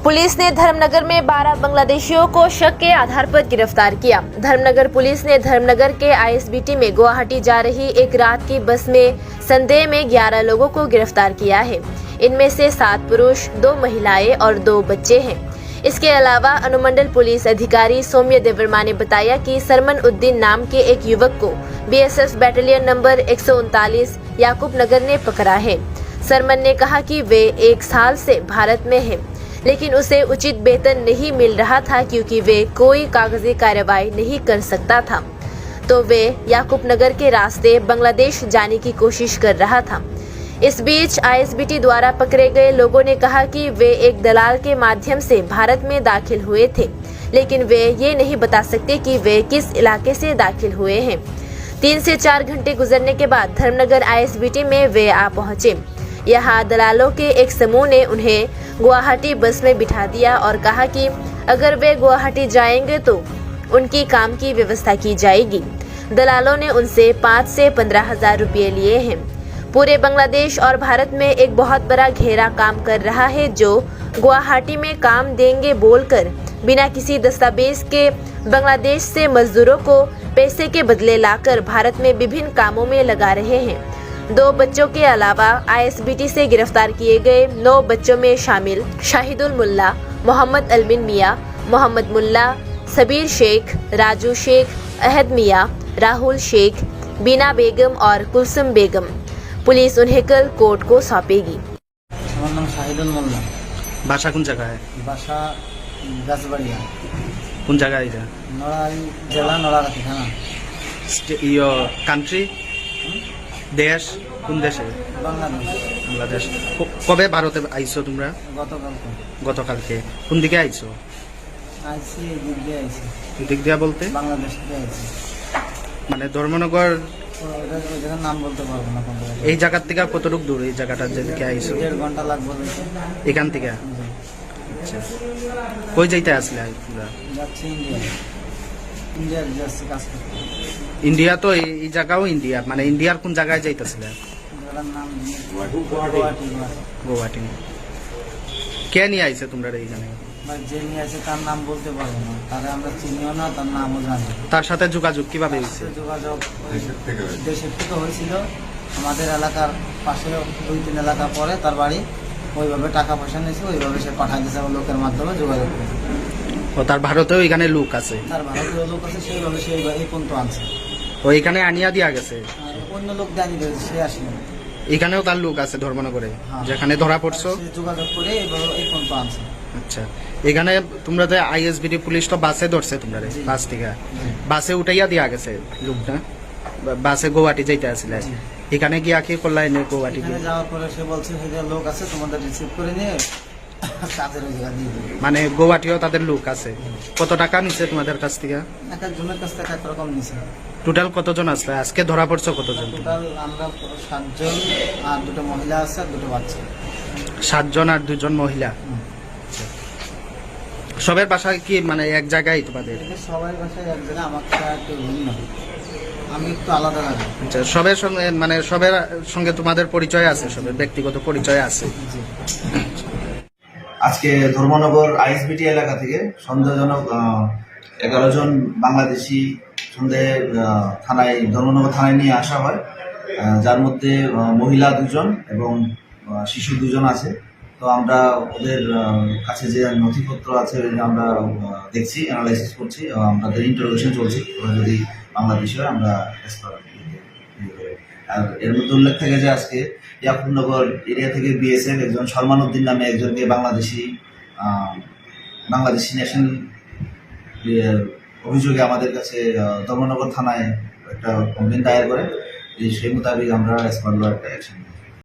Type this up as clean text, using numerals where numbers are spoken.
Police ने धर्मनगर में 12 बांग्लादेशियों को शक के आधार पर गिरफ्तार किया। धर्मनगर पुलिस ने धर्मनगर के आईएसबीटी में गुवाहाटी जा रही एक रात की बस में संदेह में 11 लोगों को गिरफ्तार किया है। इनमें से 7 पुरुष, 2 महिलाएं और 2 बच्चे हैं। इसके अलावा अनुमंडल पुलिस अधिकारी सौम्य देवर्मा ने बताया कि सरमन उद्दीन नाम के एक युवक को बीएसएफ बैटालियन नंबर 139 याकूब नगर ने पकड़ा है। सरमन ने कहा कि वे 1 साल से भारत में है, लेकिन उसे उचित वेतन नहीं मिल रहा था क्योंकि वे कोई कागजी कार्रवाई नहीं कर सकता था, तो वे याकूब नगर के रास्ते बांग्लादेश जाने की कोशिश कर रहा था। इस बीच आईएसबीटी द्वारा पकड़े गए लोगों ने कहा कि वे एक दलाल के माध्यम से भारत में दाखिल हुए थे, लेकिन वे ये नहीं बता सकते कि वे किस इलाके से दाखिल हुए हैं। 3 से 4 घंटे गुजरने के बाद धर्मनगर आईएसबीटी में वे आ पहुंचे। यहाँ दलालों के एक समूह ने उन्हें गुवाहाटी बस में बिठा दिया और कहा कि अगर वे गुवाहाटी जाएंगे तो उनकी काम की व्यवस्था की जाएगी। दलालों ने उनसे 5 से 15 हजार रुपये लिए हैं। पूरे बांग्लादेश और भारत में एक बहुत बड़ा घेरा काम कर रहा है जो गुवाहाटी में काम देंगे बोलकर बिना किसी दस्तावेज के बांग्लादेश से मजदूरों को पैसे के बदले लाकर भारत में विभिन्न कामों में लगा रहे हैं। 2 बच्चों के अलावा आईएसबीटी से गिरफ्तार किए गए 9 बच्चों में शामिल शाहिदुल मुल्ला, मोहम्मद अलमिन मियाँ, मोहम्मद मुल्ला, सबीर शेख, राजू शेख, अहद मियाँ, राहुल शेख, बीना बेगम और कुलसुम बेगम। पुलिस उन्हें कल कोर्ट को सौंपेगी। আমার নাম শাহিদুল মোল্লা। বাসা কোন জায়গায়? বাসা গাছবাড়িয়া। কোন জায়গায় এটা? নড়াইল জেলা, নড়াইল থানা। কান্ট্রি, দেশ কোন দেশে? বাংলাদেশ। বাংলাদেশ। কবে ভারতে আইছো তোমরা? গতকালকে। গতকালকে। কোন দিকে আইছো? আইসি এদিক দিয়ে আইসি। দিক দিয়া বলতে? বাংলাদেশ থেকে আইসি। মানে ধর্মনগর ওইটার নাম বলতে পারবো না কোন জায়গা। এই জায়গার থেকে কতটুক দূর এই জায়গাটা যেদিকে আইছো? 1.5 ঘন্টা লাগবে এখান থেকে। আচ্ছা, কই যাইতে আসলে তোমরা? যাচ্ছি ইন্ডিয়া। ইন্ডিয়ার যাচ্ছি কাজ করতে। ইন্ডিয়া তো এই জায়গাও ইন্ডিয়া, মানে ইন্ডিয়ার কোন জায়গায় যাইতেছিলে? জায়গার নাম গুয়াহাটি। গুয়াহাটি। কে নিয়ে আইছে তোমরা এইখানে? যে নিয়ে আছে তার নাম বলতে পারবো না, তারে আমরা চিনিও না, তার নামও জানি। তার সাথে যোগাযোগ কিভাবে হয়েছে? যোগাযোগ দেশের থেকে হয়েছিল, আমাদের এলাকার পাশে 2-3 এলাকা পরে তার বাড়ি, ওইভাবে টাকা পয়সা নিয়েছে, ওইভাবে সে পাঠা দিয়েছে লোকের মাধ্যমে যোগাযোগ করে। ও তার ভারতেও এখানে লোক আছে? তার ভারতীয় লোক আছে, সেইভাবে সে এই পর্যন্ত আনছে। ও এখানে আনিয়া দিয়া গেছে? আর অন্য লোক জানি সে আসেনি। এখানেও তার লোক আছে ধর্মনগরে যেখানে ধরা পড়ছো? যোগাযোগ করে এইভাবে এই পর্যন্ত আনছে। আচ্ছা, এখানে তোমরা তো আইএসবিটি পুলিশ তো বাসে ধরছে তোমরা, বাস থেকে বাসে উঠাইয়া দিয়া গেছে লোকটা, বাসে গুয়াহাটি যাইতে আসলে। এখানে গিয়া কি করলা? এনে গুয়াহাটি যাওয়ার পরে সে বলছে লোক আছে, তোমাদের রিসিভ করে নিয়ে কাজের জায়গা দিয়ে দেবে। মানে গুয়াহাটিও তাদের লোক আছে। কত টাকা নিছে তোমাদের কাছ থেকে? এক একজনের কাছ থেকে একরকম নিছে। টোটাল কতজন আসলে আজকে ধরা পড়ছো? কতজন? টোটাল আমরা 7 জন, আর 2টো মহিলা আছে আর 2টো বাচ্চা। 7 জন আর 2 জন মহিলা। সবের বাসায় কি মানে এক জায়গায় তোমাদের? সবাই বাসায় এক জায়গায়, আমার একটু ভিন্ন, আমি একটু আলাদা লাগে। আচ্ছা, সবের সঙ্গে মানে সবের সঙ্গে তোমাদের পরিচয় আছে? সবের ব্যক্তিগত পরিচয় আছে? আজকে ধর্মনগর আইএসবিটি এলাকা থেকে সন্দেহজনক 11 জন বাংলাদেশি সন্দেহে থানায়, ধর্মনগর থানায় নিয়ে আসা হয়, যার মধ্যে মহিলা 2 জন এবং শিশু 2 জন আছে। তো আমরা ওদের কাছে যে নথিপত্র আছে আমরা দেখছি, অ্যানালাইসিস করছি, আমাদের ইন্টারোগেশন চলছে। ওরা যদি বাংলাদেশি হয় আমরা আর এর মধ্যে উল্লেখ থাকে যে আজকে ইয়াকুবনগর এরিয়া থেকে বিএসএফ একজন সলমান উদ্দিন নামে একজনকে বাংলাদেশি ন্যাশনাল অভিযোগে আমাদের কাছে ধর্মনগর থানায় একটা কমপ্লেন দায়ের করে। সেই মোতাবেক আমরা অ্যাজ পার ল একটা অ্যাকশন